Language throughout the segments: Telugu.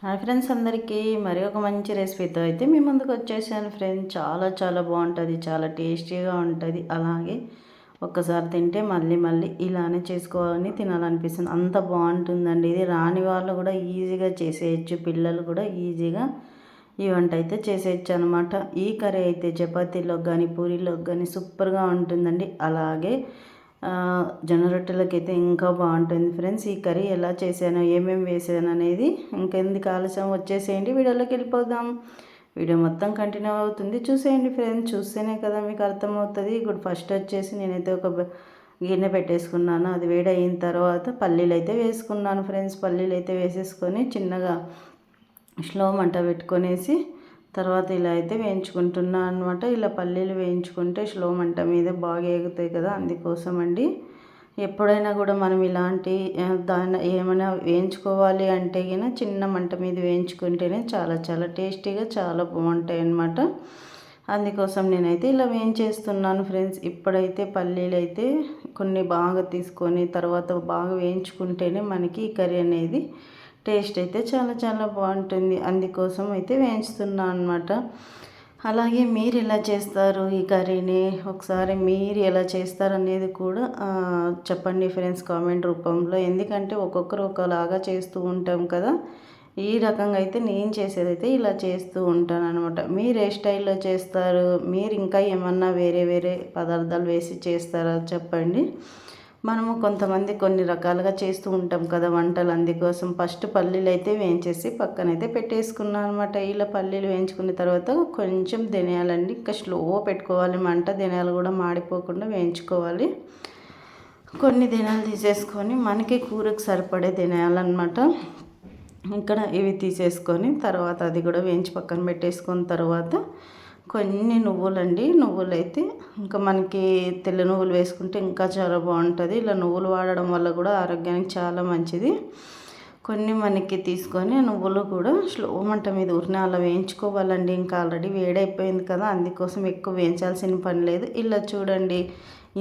హాయ్ ఫ్రెండ్స్, అందరికీ మరి ఒక మంచి రెసిపీతో అయితే మీ ముందుకు వచ్చేసాను ఫ్రెండ్స్. చాలా చాలా బాగుంటుంది, చాలా టేస్టీగా ఉంటుంది. అలాగే ఒక్కసారి తింటే మళ్ళీ మళ్ళీ ఇలానే చేసుకోవాలని తినాలనిపిస్తుంది, అంత బాగుంటుందండి. ఇది రాని వాళ్ళు కూడా ఈజీగా చేసేయచ్చు, పిల్లలు కూడా ఈజీగా ఈ వంట అయితే చేసేయచ్చు అనమాట. ఈ కర్రీ అయితే చపాతీలోకి కానీ పూరీలోకి కానీ సూపర్గా ఉంటుందండి. అలాగే జొన్న రొట్టెలకైతే ఇంకా బాగుంటుంది ఫ్రెండ్స్. ఈ కర్రీ ఎలా చేశానో ఏమేమి వేసాను అనేది ఇంకెందుకు ఆలస్యం, వచ్చేసేయండి వీడియోలోకి వెళ్ళిపోదాం. వీడియో మొత్తం కంటిన్యూ అవుతుంది, చూసేయండి ఫ్రెండ్స్. చూస్తేనే కదా మీకు అర్థమవుతుంది. ఇప్పుడు ఫస్ట్ వచ్చేసి నేనైతే ఒక గిన్నె పెట్టేసుకున్నాను. అది వేడి అయిన తర్వాత పల్లీలు అయితే వేసుకున్నాను ఫ్రెండ్స్. పల్లీలు అయితే వేసేసుకొని చిన్నగా స్లో మంట పెట్టుకొనేసి తర్వాత ఇలా అయితే వేయించుకుంటున్నాను అనమాట. ఇలా పల్లీలు వేయించుకుంటే స్లో మంట మీద బాగా ఎగుతాయి కదా, అందుకోసం అండి. ఎప్పుడైనా కూడా మనం ఇలాంటి దాన్ని ఏమైనా వేయించుకోవాలి అంటే గిన చిన్న మంట మీద వేయించుకుంటేనే చాలా చాలా టేస్టీగా చాలా బాగుంటాయి అన్నమాట. అందుకోసం నేనైతే ఇలా వేయించేస్తున్నాను ఫ్రెండ్స్. ఇప్పుడైతే పల్లీలు అయితే కొన్ని బాగా తీసుకొని తర్వాత బాగా వేయించుకుంటేనే మనకి ఈ కర్రీ అనేది టేస్ట్ అయితే చాలా చాలా బాగుంటుంది. అందుకోసం అయితే వేయించుతున్నాను అనమాట. అలాగే మీరు ఎలా చేస్తారు ఈ కర్రీని, ఒకసారి మీరు ఎలా చేస్తారు అనేది కూడా చెప్పండి ఫ్రెండ్స్ కామెంట్ రూపంలో. ఎందుకంటే ఒక్కొక్కరు ఒకలాగా చేస్తూ ఉంటాం కదా. ఈ రకంగా అయితే నేను చేసేదైతే ఇలా చేస్తూ ఉంటాను అనమాట. మీరు ఏ స్టైల్లో చేస్తారు, మీరు ఇంకా ఏమన్నా వేరే వేరే పదార్థాలు వేసి చేస్తారా చెప్పండి. మనము కొంతమంది కొన్ని రకాలుగా చేస్తూ ఉంటాం కదా వంటలు. అందుకోసం ఫస్ట్ పల్లీలు అయితే వేయించేసి పక్కనైతే పెట్టేసుకున్నాను అనమాట. ఇలా పల్లీలు వేయించుకున్న తర్వాత కొంచెం ధనియాలండి, ఇంకా స్లో పెట్టుకోవాలి మంట. ధనియాలు కూడా మాడిపోకుండా వేయించుకోవాలి. కొన్ని ధనియాలు తీసేసుకొని మనకి కూరకు సరిపడే ధనియాలు అనమాట. ఇక్కడ ఇవి తీసేసుకొని తర్వాత అది కూడా వేయించి పక్కన పెట్టేసుకున్న తర్వాత కొన్ని నువ్వులండి. నువ్వులు అయితే ఇంకా మనకి తెల్ల నువ్వులు వేసుకుంటే ఇంకా చాలా బాగుంటుంది. ఇలా నువ్వులు వాడడం వల్ల కూడా ఆరోగ్యానికి చాలా మంచిది. కొన్ని మనకి తీసుకొని నువ్వులు కూడా స్లో మంట మీద ఊరినే అలా వేయించుకోవాలండి. ఇంకా ఆల్రెడీ వేడైపోయింది కదా, అందుకోసం ఎక్కువ వేయించాల్సిన పని లేదు. ఇలా చూడండి,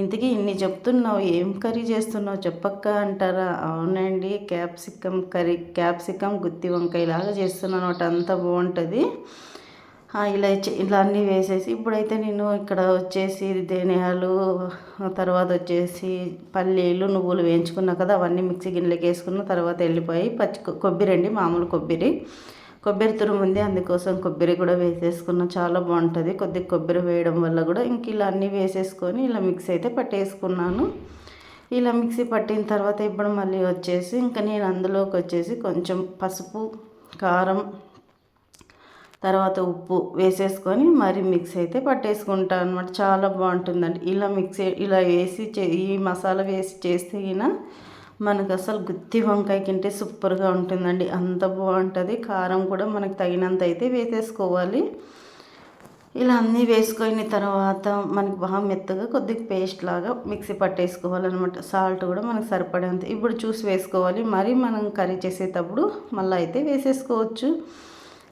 ఇంతకీ ఇన్ని చెప్తున్నావు, ఏం కర్రీ చేస్తున్నావు చెప్పక్క అంటారా? అవునండి, క్యాప్సికమ్ కర్రీ, క్యాప్సికమ్ గుత్తి వంకాయ లాగా చేస్తున్నాను అనమాట. అంత బాగుంటుంది. ఇలా అన్నీ వేసేసి ఇప్పుడైతే నేను ఇక్కడ వచ్చేసి ధనియాలు, తర్వాత వచ్చేసి పల్లీలు, నువ్వులు వేయించుకున్నా కదా, అవన్నీ మిక్సీ గిన్నెలోకి వేసుకున్న తర్వాత వెళ్ళిపోయి కొబ్బరి అండి, మామూలు కొబ్బరి తురుము ఉంది, అందుకోసం కొబ్బరి కూడా వేసేసుకున్న. చాలా బాగుంటుంది కొద్దిగా కొబ్బరి వేయడం వల్ల కూడా. ఇంక ఇలా అన్నీ వేసేసుకొని ఇలా మిక్సీ అయితే పట్టేసుకున్నాను. ఇలా మిక్సీ పట్టిన తర్వాత ఇప్పుడు మళ్ళీ వచ్చేసి ఇంకా నేను అందులోకి వచ్చేసి కొంచెం పసుపు, కారం, తర్వాత ఉప్పు వేసేసుకొని మరి మిక్సీ అయితే పట్టేసుకుంటాను అనమాట. చాలా బాగుంటుందండి ఇలా మిక్సీ ఇలా వేసి ఈ మసాలా వేసి చేస్తే గిన మనకు అసలు గుత్తి వంకాయ తింటే సూపర్గా ఉంటుందండి, అంత బాగుంటుంది. కారం కూడా మనకు తగినంత అయితే వేసేసుకోవాలి. ఇలా అన్నీ వేసుకొని తర్వాత మనకి బాగా మెత్తగా కొద్దిగా పేస్ట్ లాగా మిక్సీ పట్టేసుకోవాలన్నమాట. సాల్ట్ కూడా మనకు సరిపడేంత ఇప్పుడు చూసి వేసుకోవాలి. మరి మనం కర్రీ చేసేటప్పుడు మళ్ళీ అయితే వేసేసుకోవచ్చు.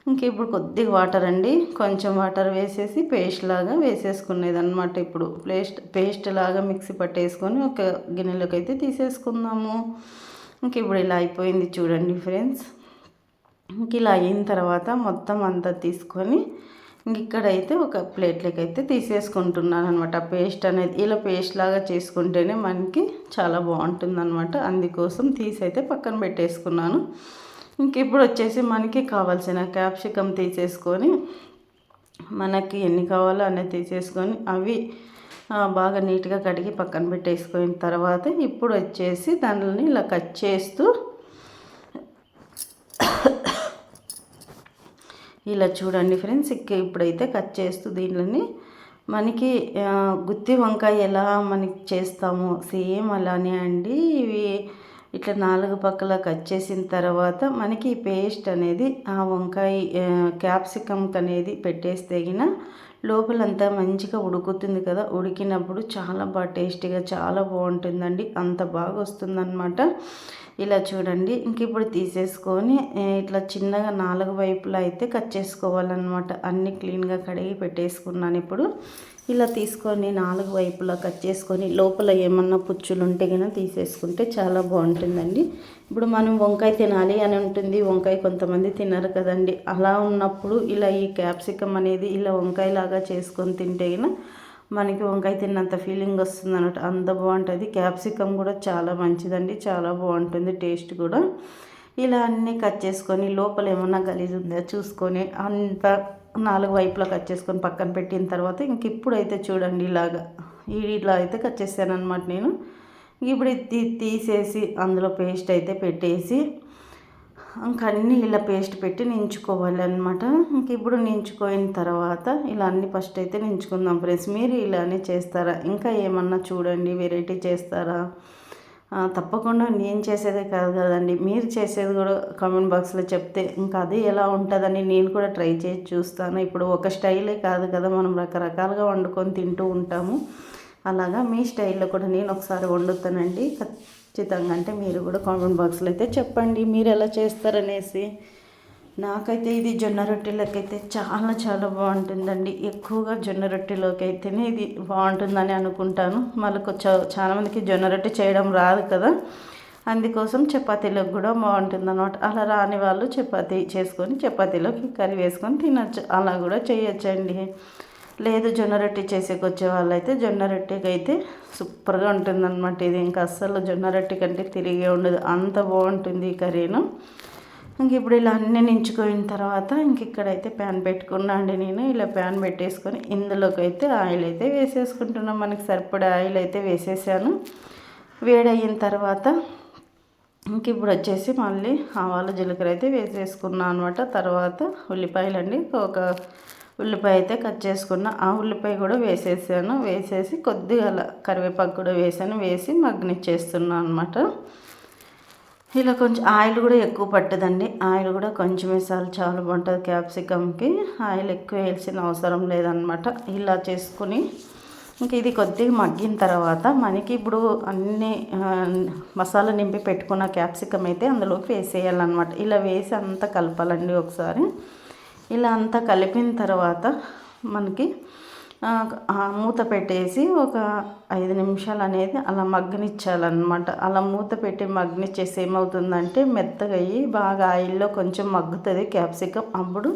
ఇంక ఇప్పుడు కొద్దిగా వాటర్ అండి, కొంచెం వాటర్ వేసేసి పేస్ట్ లాగా వేసేసుకునేది అనమాట. ఇప్పుడు పేస్ట్ లాగా మిక్సీ పట్టేసుకొని ఒక గిన్నెలోకి అయితే తీసేసుకుందాము. ఇంక ఇప్పుడు ఇలా అయిపోయింది చూడండి ఫ్రెండ్స్. ఇంక ఇలా అయిన తర్వాత మొత్తం అంతా తీసుకొని ఇక్కడైతే ఒక ప్లేట్లోకి అయితే తీసేసుకుంటున్నాను అనమాట. పేస్ట్ అనేది ఇలా పేస్ట్ లాగా చేసుకుంటేనే మనకి చాలా బాగుంటుంది అనమాట. అందుకోసం తీసి అయితే పక్కన పెట్టేసుకున్నాను. ఇంక ఇప్పుడు వచ్చేసి మనకి కావాల్సిన క్యాప్సికమ్ తీసేసుకొని మనకి ఎన్ని కావాలో అన్నీ తీసేసుకొని అవి బాగా నీట్గా కడిగి పక్కన పెట్టేసుకున్న తర్వాత ఇప్పుడు వచ్చేసి దానిని ఇలా కట్ చేస్తూ ఇలా చూడండి ఫ్రెండ్స్. ఇప్పుడైతే కట్ చేస్తూ దీనిని మనకి గుత్తి వంకాయ ఎలా మనకి చేస్తామో సేమ్ అలానే అండి. ఇవి ఇట్లా 4 పక్కల కట్ చేసిన తర్వాత మనకి ఈ పేస్ట్ అనేది ఆ వంకాయ క్యాప్సికమ్కి అనేది పెట్టేస్తే గిన లోపలంతా మంచిగా ఉడుకుతుంది కదా. ఉడికినప్పుడు చాలా బాగా టేస్టీగా చాలా బాగుంటుందండి, అంత బాగా వస్తుందన్నమాట. ఇలా చూడండి. ఇంక ఇప్పుడు తీసేసుకొని ఇట్లా చిన్నగా 4 వైపులా అయితే కట్ చేసుకోవాలన్నమాట. అన్నీ క్లీన్గా కడిగి పెట్టేసుకున్నాను. ఇప్పుడు ఇలా తీసుకొని 4 వైపులా కట్ చేసుకొని లోపల ఏమన్నా పుచ్చులు ఉంటే కనుక తీసేసుకుంటే చాలా బాగుంటుందండి. ఇప్పుడు మనం వంకాయ తినాలి అని ఉంటుంది, వంకాయ కొంతమంది తినరు కదండి. అలా ఉన్నప్పుడు ఇలా ఈ క్యాప్సికమ్ అనేది ఇలా వంకాయలాగా చేసుకొని తింటే కనుక మనకి వంకాయ తిన్నంత ఫీలింగ్ వస్తుంది అన్నట్టు, అంత బాగుంటుంది. క్యాప్సికమ్ కూడా చాలా మంచిదండి, చాలా బాగుంటుంది టేస్ట్ కూడా. ఇలా అన్నీ కట్ చేసుకొని లోపల ఏమన్నా గలీజ్ ఉందా చూసుకొని అంత 4 వైపులా కట్ చేసుకొని పక్కన పెట్టిన తర్వాత ఇంక ఇప్పుడైతే చూడండి ఇలా అయితే కట్ చేశాను అనమాట నేను. ఇప్పుడు ఇది తీసేసి అందులో పేస్ట్ అయితే పెట్టేసి ఇంక అన్నీ ఇలా పేస్ట్ పెట్టి నించుకోవాలి అనమాట. ఇంక ఇప్పుడు నించుకోయిన తర్వాత ఇలా అన్నీ ఫస్ట్ అయితే నించుకుందాం ఫ్రెండ్స్. మీరు ఇలానే చేస్తారా? ఇంకా ఏమన్నా చూడండి వెరైటీ చేస్తారా? తప్పకుండా నేను చేసేదే కాదు కదండి, మీరు చేసేది కూడా కామెంట్ బాక్స్లో చెప్తే ఇంకా అది ఎలా ఉంటుందని నేను కూడా ట్రై చేసి చూస్తాను. ఇప్పుడు ఒక స్టైలే కాదు కదా, మనం రకరకాలుగా వండుకొని తింటూ ఉంటాము. అలాగా మీ స్టైల్లో కూడా నేను ఒకసారి వండుతానండి ఖచ్చితంగా. అంటే మీరు కూడా కామెంట్ బాక్స్లో అయితే చెప్పండి మీరు ఎలా చేస్తారనేసి. నాకైతే ఇది జొన్న రొట్టెలకైతే చాలా చాలా బాగుంటుందండి. ఎక్కువగా జొన్న రొట్టెలోకి అయితేనే ఇది బాగుంటుందని అనుకుంటాను. మళ్ళీ చాలామందికి జొన్న రొట్టె చేయడం రాదు కదా, అందుకోసం చపాతీలోకి కూడా బాగుంటుంది అన్నమాట. అలా రాని వాళ్ళు చపాతీ చేసుకొని చపాతీలోకి కర్రీ వేసుకొని తినచ్చు, అలా కూడా చేయొచ్చండి. లేదు జొన్న రొట్టె చేసేకి వచ్చే వాళ్ళైతే జొన్న రొట్టెకి అయితే సూపర్గా ఉంటుందన్నమాట. ఇది ఇంకా అస్సలు జొన్న రొట్టె కంటే తిరిగే ఉండదు, అంత బాగుంటుంది ఈ కర్రీను. ఇంక ఇప్పుడు ఇలా అన్నీ నించుకోయిన తర్వాత ఇంక ఇక్కడైతే ప్యాన్ పెట్టుకున్నా అండి నేను. ఇలా ప్యాన్ పెట్టేసుకొని ఇందులోకి అయితే ఆయిల్ అయితే వేసేసుకుంటున్నాం. మనకి సరిపడే ఆయిల్ అయితే వేసేసాను. వేడయిన తర్వాత ఇంక ఇప్పుడు వచ్చేసి మళ్ళీ ఆవాలు జీలకర్ర అయితే వేసేసుకున్నాను అనమాట. తర్వాత ఉల్లిపాయలండి, ఒక ఉల్లిపాయ అయితే కట్ చేసుకున్న ఆ ఉల్లిపాయ కూడా వేసేసాను. వేసేసి కొద్దిగా అలా కరివేపాకు కూడా వేసి మగ్గనిచ్చేస్తున్నాను అనమాట. ఇలా కొంచెం ఆయిల్ కూడా ఎక్కువ పట్టదండి, ఆయిల్ కూడా కొంచెం వేసాలి చాలా బాగుంటుంది. క్యాప్సికమ్కి ఆయిల్ ఎక్కువ వేయాల్సిన అవసరం లేదనమాట. ఇలా చేసుకుని ఇంక ఇది కొద్దిగా మగ్గిన తర్వాత మనకి ఇప్పుడు అన్నీ మసాలా నింపి పెట్టుకున్న క్యాప్సికమ్ అయితే అందులోకి వేసేయాలన్నమాట. ఇలా వేసి అంతా కలపాలండి ఒకసారి. ఇలా అంతా కలిపిన తర్వాత మనకి మూత పెట్టేసి ఒక 5 నిమిషాలు అనేది అలా మగ్గనిచ్చాలన్నమాట. అలా మూత పెట్టి మగ్గనిచ్చేసి ఏమవుతుందంటే మెత్తగా అయ్యి బాగా ఆయిల్లో కొంచెం మగ్గుతుంది క్యాప్సికమ్, అప్పుడు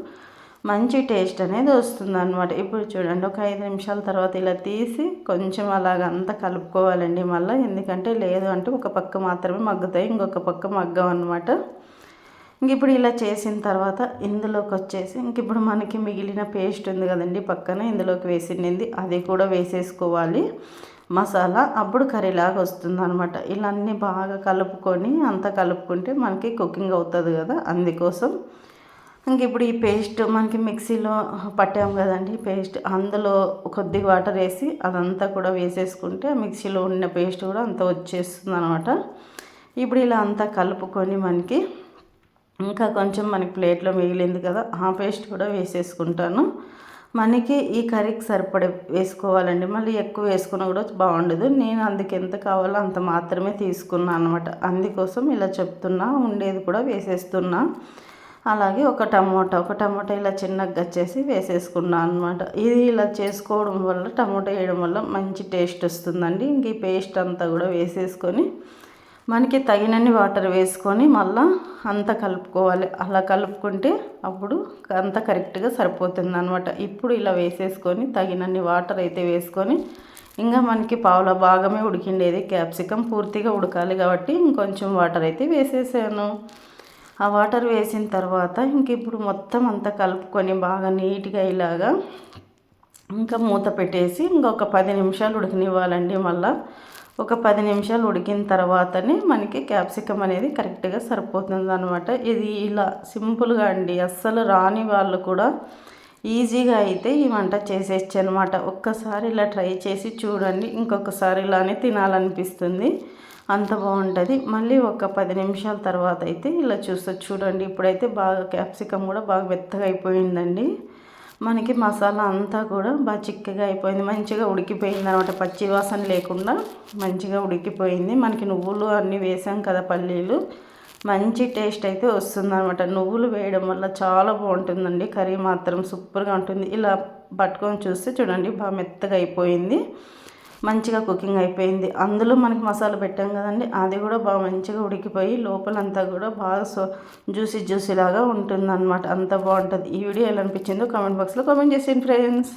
మంచి టేస్ట్ అనేది వస్తుంది అనమాట. ఇప్పుడు చూడండి ఒక 5 నిమిషాల తర్వాత ఇలా తీసి కొంచెం అలాగంతా కలుపుకోవాలండి మళ్ళీ, ఎందుకంటే లేదు అంటే ఒక పక్క మాత్రమే మగ్గుతాయి, ఇంకొక పక్క మగ్గం అనమాట. ఇంక ఇప్పుడు ఇలా చేసిన తర్వాత ఇందులోకి వచ్చేసి ఇంక ఇప్పుడు మనకి మిగిలిన పేస్ట్ ఉంది కదండి పక్కన, ఇందులోకి వేసింది అది కూడా వేసేసుకోవాలి మసాలా, అప్పుడు కర్రీలాగా వస్తుంది అనమాట. ఇలా అన్నీ బాగా కలుపుకొని అంతా కలుపుకుంటే మనకి కుకింగ్ అవుతుంది కదా, అందుకోసం. ఇంక ఇప్పుడు ఈ పేస్ట్ మనకి మిక్సీలో పట్టాం కదండి పేస్ట్, అందులో కొద్దిగా వాటర్ వేసి అదంతా కూడా వేసేసుకుంటే మిక్సీలో ఉన్న పేస్ట్ కూడా అంతా వచ్చేస్తుంది అనమాట. ఇప్పుడు ఇలా అంతా కలుపుకొని మనకి ఇంకా కొంచెం మనకి ప్లేట్లో మిగిలింది కదా, ఆ పేస్ట్ కూడా వేసేసుకుంటాను. మనకి ఈ కర్రీకి సరిపడే వేసుకోవాలండి, మళ్ళీ ఎక్కువ వేసుకున్నా కూడా బాగుండదు. నేను అందుకు ఎంత కావాలో అంత మాత్రమే తీసుకున్నాను అనమాట, అందుకోసం ఇలా చెప్తున్నా. ఉండేది కూడా వేసేస్తున్నా. అలాగే ఒక టమోటా ఇలా చిన్నగా గచ్చేసి వేసేసుకున్నాను అనమాట. ఇది ఇలా చేసుకోవడం వల్ల టమోటా వేయడం వల్ల మంచి టేస్ట్ వస్తుందండి. ఇంక ఈ పేస్ట్ అంతా కూడా వేసేసుకొని మనకి తగినన్ని వాటర్ వేసుకొని మళ్ళీ అంతా కలుపుకోవాలి. అలా కలుపుకుంటే అప్పుడు అంతా కరెక్ట్గా సరిపోతుంది అనమాట. ఇప్పుడు ఇలా వేసేసుకొని తగినన్ని వాటర్ అయితే వేసుకొని, ఇంకా మనకి పావుల భాగమే ఉడికిండేది క్యాప్సికమ్, పూర్తిగా ఉడకాలి కాబట్టి ఇంకొంచెం వాటర్ అయితే వేసేసాను. ఆ వాటర్ వేసిన తర్వాత ఇంక ఇప్పుడు మొత్తం అంతా కలుపుకొని బాగా నీట్గా ఇలాగా ఇంకా మూత పెట్టేసి ఇంకొక 10 నిమిషాలు ఉడకనివ్వాలండి. మళ్ళీ ఒక 10 నిమిషాలు ఉడికిన తర్వాతనే మనకి క్యాప్సికమ్ అనేది కరెక్ట్గా సరిపోతుంది అనమాట. ఇది ఇలా సింపుల్గా అండి, అస్సలు రాని వాళ్ళు కూడా ఈజీగా అయితే ఈ వంట చేసేయచ్చు అనమాట. ఒక్కసారి ఇలా ట్రై చేసి చూడండి, ఇంకొకసారి ఇలానే తినాలనిపిస్తుంది, అంత బాగుంటుంది. మళ్ళీ ఒక 10 నిమిషాల తర్వాత అయితే ఇలా చూడండి. ఇప్పుడైతే బాగా క్యాప్సికమ్ కూడా బాగా మెత్తగా అయిపోయిందండి. మనకి మసాలా అంతా కూడా బాగా చిక్కగా అయిపోయింది, మంచిగా ఉడికిపోయింది అనమాట. పచ్చి వాసన లేకుండా మంచిగా ఉడికిపోయింది. మనకి నువ్వులు అన్నీ వేసాం కదా, పల్లీలు, మంచి టేస్ట్ అయితే వస్తుందన్నమాట. నువ్వులు వేయడం వల్ల చాలా బాగుంటుందండి. కర్రీ మాత్రం సూపర్గా ఉంటుంది. ఇలా పట్టుకొని చూస్తే చూడండి బాగా మెత్తగా అయిపోయింది, మంచిగా కుకింగ్ అయిపోయింది. అందులో మనకి మసాలా పెట్టాం కదండి, అది కూడా బాగా మంచిగా ఉడికిపోయి లోపలంతా కూడా బాగా జ్యూసీ జ్యూసీ లాగా ఉంటుందన్నమాట. అంత బాగుంటుంది. ఈ వీడియో ఎలా అనిపించిందో కామెంట్ బాక్స్లో కామెంట్ చేసేయండి ఫ్రెండ్స్.